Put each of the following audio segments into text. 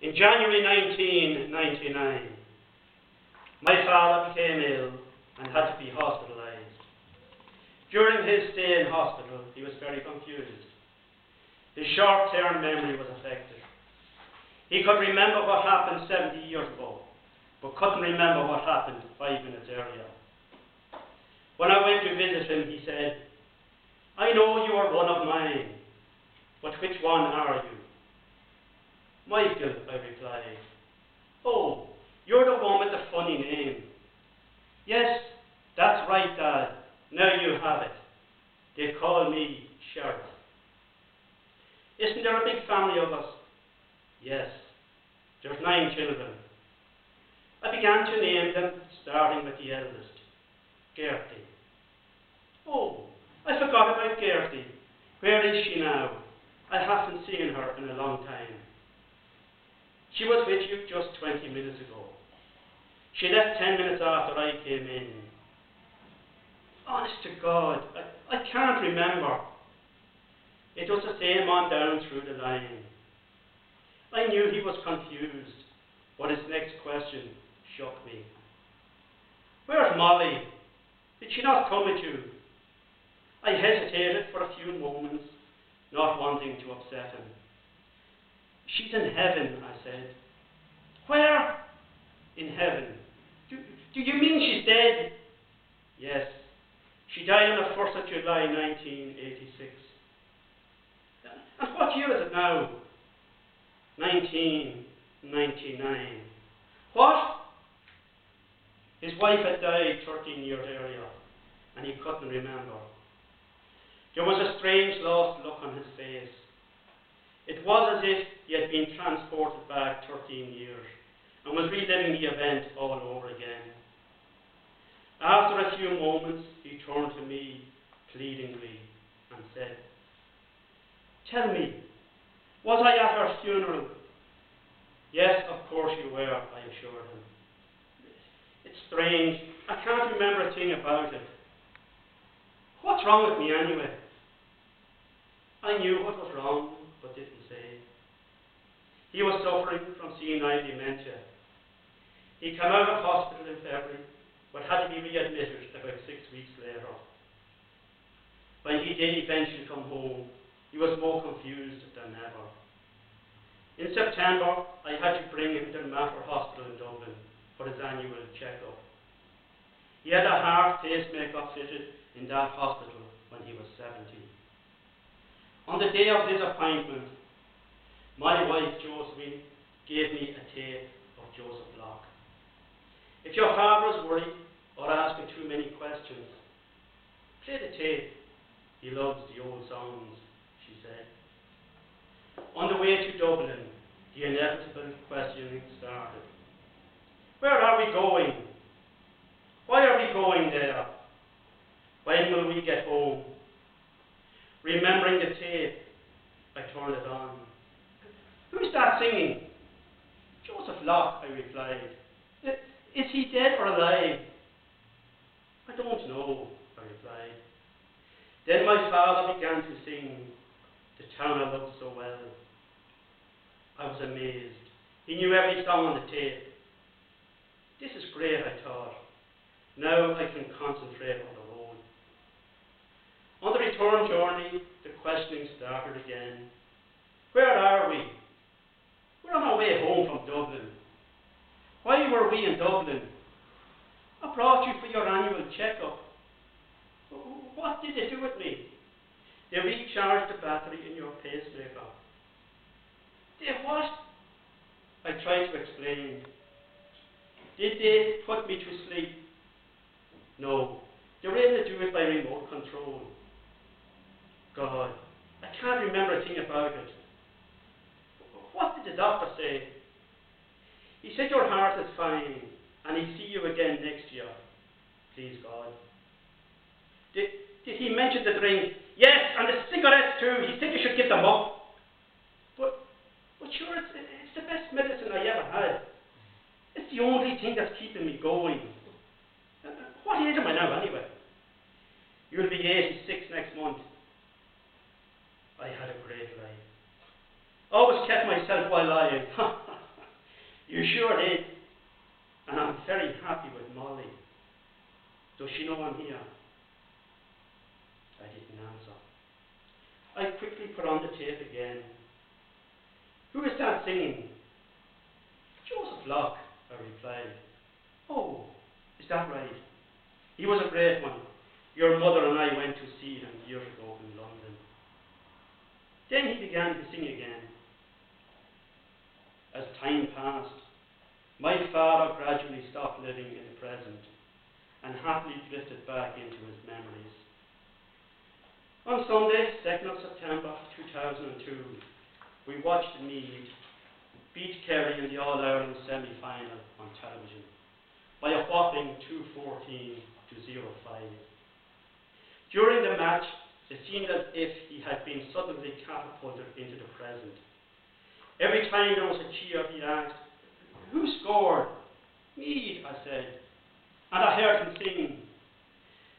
In January 1999, my father became ill and had to be hospitalized. During his stay in hospital, he was very confused. His short-term memory was affected. He could remember what happened 70 years ago, but couldn't remember what happened 5 minutes earlier. When I went to visit him, he said, "I know you are one of mine, but which one are you?" "Michael," I replied. "Oh, you're the one with the funny name." "Yes, that's right, Dad. Now you have it. They call me Sheils." "Isn't there a big family of us?" "Yes, there's 9 children." I began to name them, starting with the eldest, Gertie. "Oh, I forgot about Gertie. Where is she now? I haven't seen her in a long time." "She was with you just 20 minutes ago. She left 10 minutes after I came in." "Honest to God, I can't remember." It was the same on down through the line. I knew he was confused, but his next question shook me. "Where's Molly? Did she not come with you?" I hesitated for a few moments, not wanting to upset him. "She's in heaven," I said. "Where?" "In heaven." Do you mean she's dead?" "Yes. She died on the 1st of July, 1986. "And what year is it now?" 1999. "What?" His wife had died 13 years earlier, and he couldn't remember. There was a strange lost look on his face. It was as if he had been transported back 13 years and was reliving the event all over again. After a few moments, he turned to me pleadingly and said, "Tell me, was I at her funeral?" "Yes, of course you were," I assured him. "It's strange. I can't remember a thing about it. What's wrong with me anyway?" I knew what was wrong, but didn't say. He was suffering from senile dementia. He came out of hospital in February, but had to be readmitted about 6 weeks later. When he did eventually come home, he was more confused than ever. In September, I had to bring him to the Mater Hospital in Dublin for his annual checkup. He had a heart pacemaker fitted in that hospital when he was 70. On the day of his appointment, my wife Josephine gave me a tape of Joseph Locke. "If your father is worried or asking too many questions, play the tape. He loves the old songs," she said. On the way to Dublin, the inevitable questioning started. "Where are we going? Why are we going there? When will we get home?" Remembering the tape, I turned it on. "Who's that singing?" "Joseph Locke," I replied. "Is he dead or alive?" "I don't know," I replied. Then my father began to sing "The Town I Loved So Well." I was amazed. He knew every song on the tape. This is great, I thought. Now I can concentrate on the road. On the return journey, the questioning started again. "Where are we? We're on our way home from Dublin. Why were we in Dublin? I brought you for your annual checkup. What did they do with me?" "They recharged the battery in your pacemaker." "They what?" I tried to explain. "Did they put me to sleep?" "No, they were able to do it by remote control." God, I can't remember a thing about it. "What did the doctor say?" "He said your heart is fine and he'll see you again next year, please God." Did he mention the drink?" "Yes, and the cigarettes too. He said you should give them up." But sure, it's the best medicine I ever had. It's the only thing that's keeping me going." What age am I now anyway?" "You'll be 86 next month." I had a great life. Always kept myself while lying. You sure did. And I'm very happy with Molly. Does she know I'm here? I didn't answer. I quickly put on the tape again. Who is that singing? Joseph Locke, I replied. Oh, is that right? He was a great one. Your mother and I went to see him years ago in London. Then he began to sing again. As time passed, my father gradually stopped living in the present and happily drifted back into his memories. On Sunday, 2nd of September 2002, we watched Meath beat Kerry in the All-Ireland semi-final on television by a whopping 214 to 0-5. During the match, it seemed as if he had been suddenly catapulted into the present. Every time there was a cheer, he asked, "Who scored?" "Meath," I said. And I heard him sing,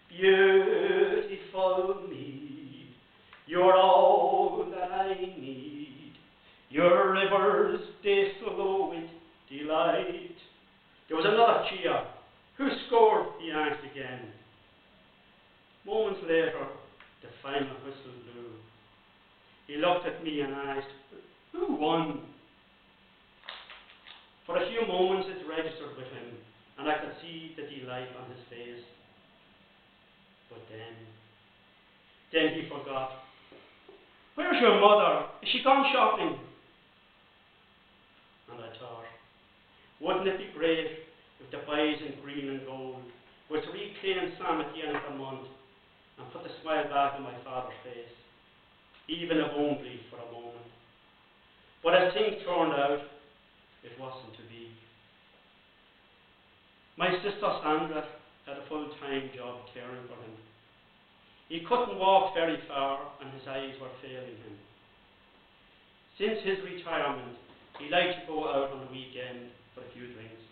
"Beautiful Meath, you're all that I need. Your rivers, they flow with delight." There was another cheer. "Who scored?" he asked again. Moments later, the final whistle blew. He looked at me and asked, "Who won?" For a few moments it registered with him, and I could see the delight on his face. But then he forgot. "Where's your mother? Is she gone shopping?" And I thought, wouldn't it be great if the boys in green and gold were to reclaim Sam at the end of the month and put the smile back on my father's face, even if only for a moment. But as things turned out, it wasn't to be. My sister Sandra had a full-time job caring for him. He couldn't walk very far and his eyes were failing him. Since his retirement, he liked to go out on the weekend for a few drinks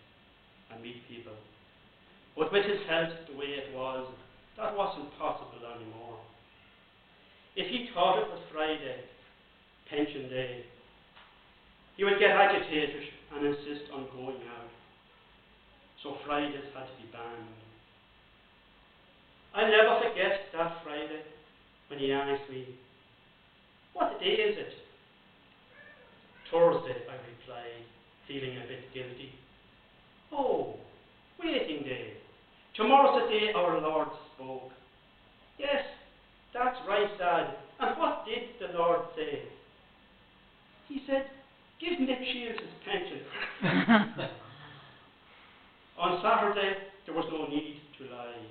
and meet people. But with his health the way it was, that wasn't possible anymore. If he thought it was Friday, pension day, he would get agitated and insist on going out. So Fridays had to be banned. I'll never forget that Friday when he asked me, "What day is it?" "Thursday," I replied, feeling a bit guilty. "Oh, waiting day. Tomorrow's the day our Lord spoke." "Yes, that's right, Dad. And what did the Lord say?" "He said, give Nick Sheils his pension." On Saturday, there was no need to lie.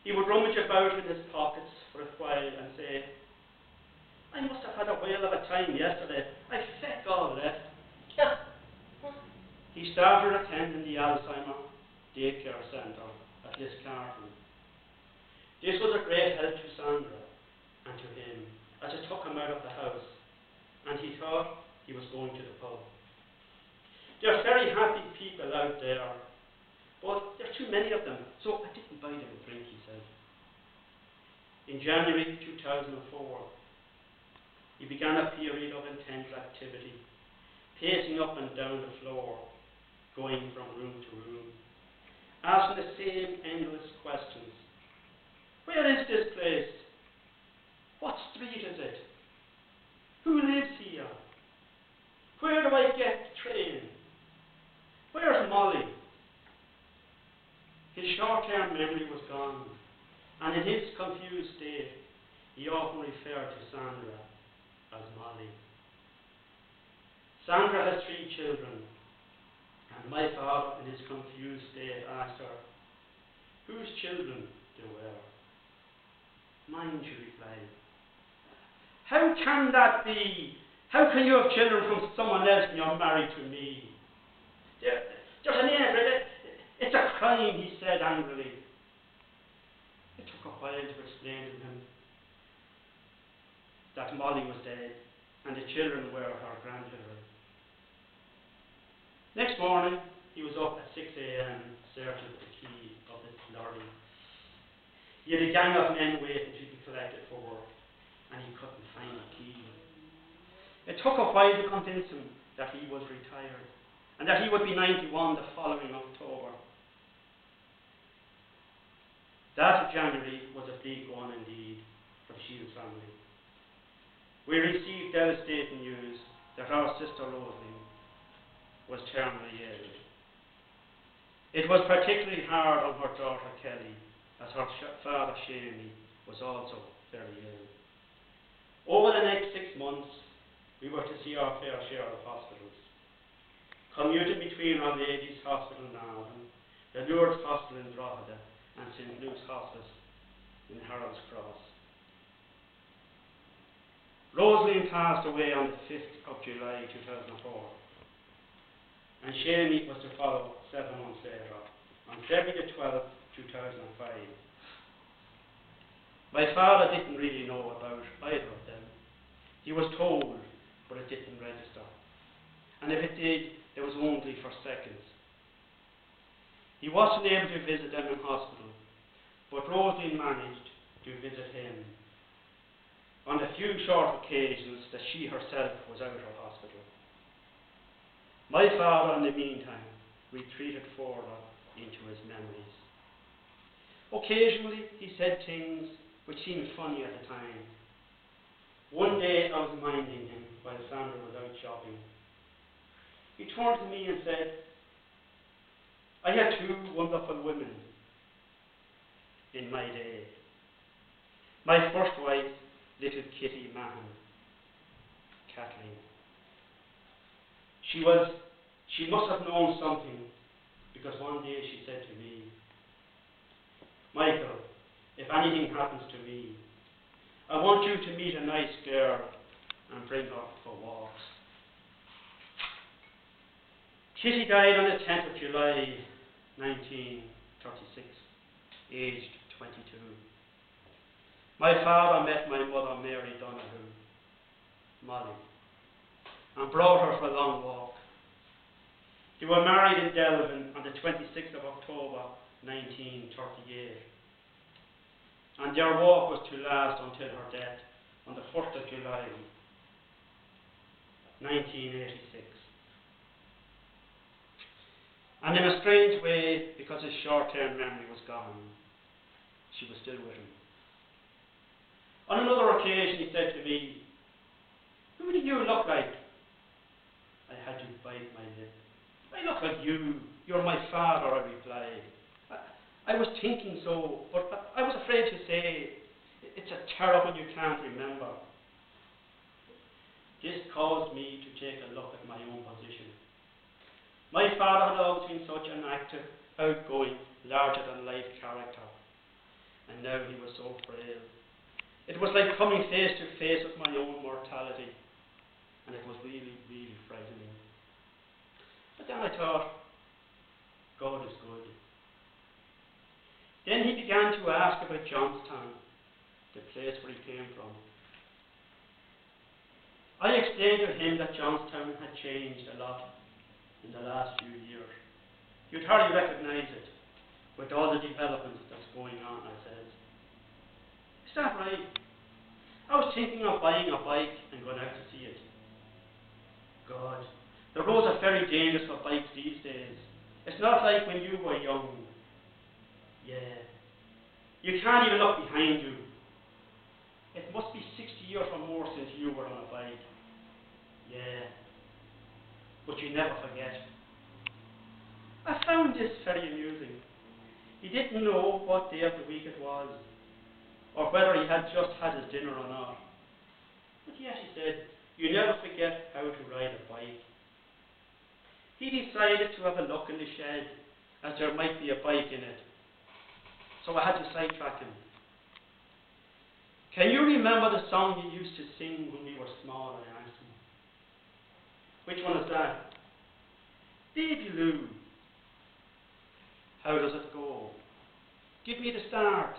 He would rummage about in his pockets for a while and say, "I must have had a whale of a time yesterday. I feck all left." He started attending the Alzheimer daycare centre at Liscarton. This was a great help to Sandra and to him, as it took him out of the house, and he thought he was going to the pub. There are very happy people out there, but there are too many of them, so I didn't buy them a drink, he said. In January 2004, he began a period of intense activity, pacing up and down the floor, going from room to room, asking the same endless questions. Where is this place? What street is it? Who lives here? Where do I get the train? Where's Molly? His short-term memory was gone, and in his confused state, he often referred to Sandra as Molly. Sandra has 3 children, and my father, in his confused state, asked her, whose children they were. Mine, she replied. How can that be? How can you have children from someone else and you're married to me? There's an end, it's a crime, he said angrily. It took a while to explain to him that Molly was dead and the children were her grandchildren. Next morning, he was up at 6 a.m. searching for the key of his lorry. He had a gang of men waiting to be collected for work, and he couldn't find the key. It took a while to convince him that he was retired, and that he would be 91 the following October. That January was a bleak one indeed for the Sheils family. We received devastating news that our sister Rosalie was terminally ill. It was particularly hard on her daughter Kelly, as her father Sheils was also very ill. Over the next 6 months, we were to see our fair share of hospitals. Commuting between Our Lady's Hospital in Navan, the Lourdes Hospital in Drogheda, and St. Luke's Hospice in Harold's Cross. Rosalie passed away on the 5th of July 2004, and Sheils was to follow 7 months later, on February 12th, 2005. My father didn't really know about either of them. He was told, but it didn't register. And if it did, it was only for seconds. He wasn't able to visit them in hospital, but Rosalie managed to visit him on the few short occasions that she herself was out of hospital. My father, in the meantime, retreated further into his memories. Occasionally, he said things which seemed funny at the time. One day, I was minding him while Sandra was out shopping. He turned to me and said, "I had 2 wonderful women in my day. My first wife, little Kitty Mahon, Kathleen. She must have known something, because one day she said to me, 'Michael, if anything happens to me, I want you to meet a nice girl and bring her for walks.'" Kitty died on the 10th of July, 1936, aged 22. My father met my mother, Mary Donahue, Molly, and brought her for a long walk. They were married in Delvin on the 26th of October, 1938. And their walk was to last until her death on the 1st of July, 1986. And in a strange way, because his short-term memory was gone, she was still with him. On another occasion, he said to me, "Who do you look like?" I had to bite my lip. "I look like you. You're my father," I replied. I was thinking so, but I was afraid to say. It's a terrible you can't remember. This caused me to take a look at my own position. My father had always been such an active, outgoing, larger-than-life character, and now he was so frail. It was like coming face to face with my own mortality, and it was really, really frightening. But then I thought, God is good. Then he began to ask about Johnstown, the place where he came from. I explained to him that Johnstown had changed a lot in the last few years. You'd hardly recognize it with all the developments that's going on, I said. "Is that right? I was thinking of buying a bike and going out to see it." God, the roads are very dangerous for bikes these days. It's not like when you were young. Yeah. You can't even look behind you. It must be 60 years or more since you were on a bike. Yeah. But you never forget. I found this very amusing. He didn't know what day of the week it was, or whether he had just had his dinner or not. But yet he said, "You never forget how to ride a bike." He decided to have a look in the shed, as there might be a bike in it. So I had to sidetrack him. "Can you remember the song you used to sing when we were small?" I asked him. "Which one is that?" "Baby Lou." "How does it go? Give me the start."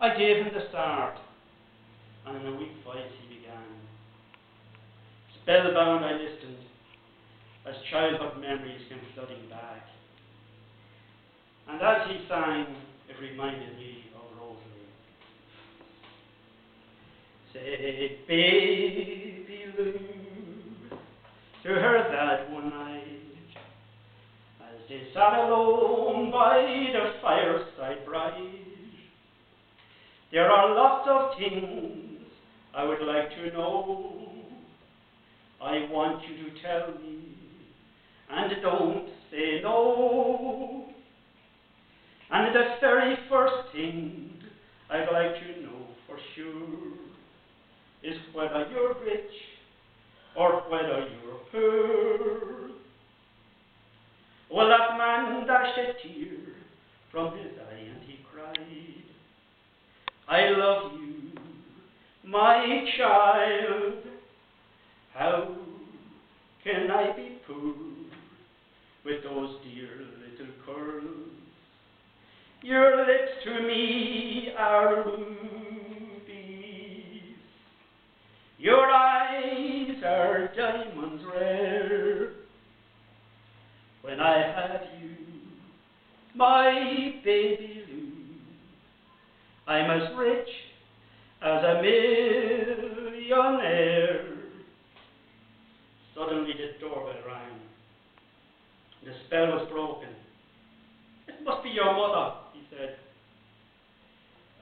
I gave him the start, and in a weak voice he began. Spellbound I listened, as childhood memories came flooding back. And as he sang, it reminded me of Rosalie. Say, baby Lou, to her that one night, as they sat alone by the fireside bright. There are lots of things I would like to know. I want you to tell me, and don't say no. And the very first thing I'd like to know for sure is whether you're rich or whether you're poor. Well, that man dashed a tear from his eye and he cried, I love you, my child. How can I be poor with those dear little curls? Your lips to me are rubies, your eyes are diamonds rare. When I had you, my baby Lou, I'm as rich as a millionaire. Suddenly the doorbell rang. The spell was broken. It must be your mother, he said.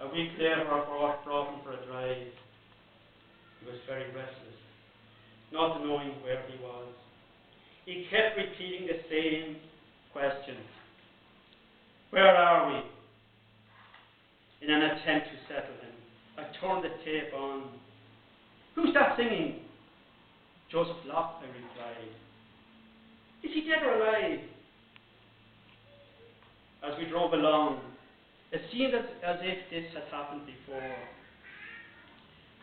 A week later, I brought him for a drive. He was very restless, not knowing where he was. He kept repeating the same question. Where are we? In an attempt to settle him, I turned the tape on. Who's that singing? Joseph Locke, I replied. Is he dead or alive? As we drove along, it seemed as if this had happened before.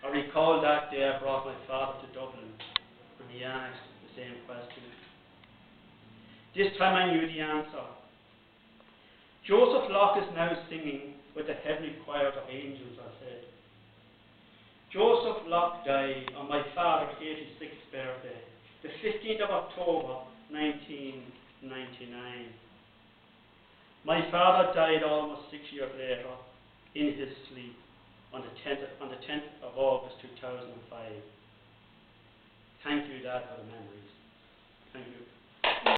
I recall that day I brought my father to Dublin, and he asked the same question. This time I knew the answer. Joseph Locke is now singing with the heavenly choir of angels, I said. Joseph Locke died on my father's 86th birthday, the 15th of October, 1999. My father died almost 6 years later, in his sleep, on the 10th of August 2005. Thank you, Dad, for the memories. Thank you.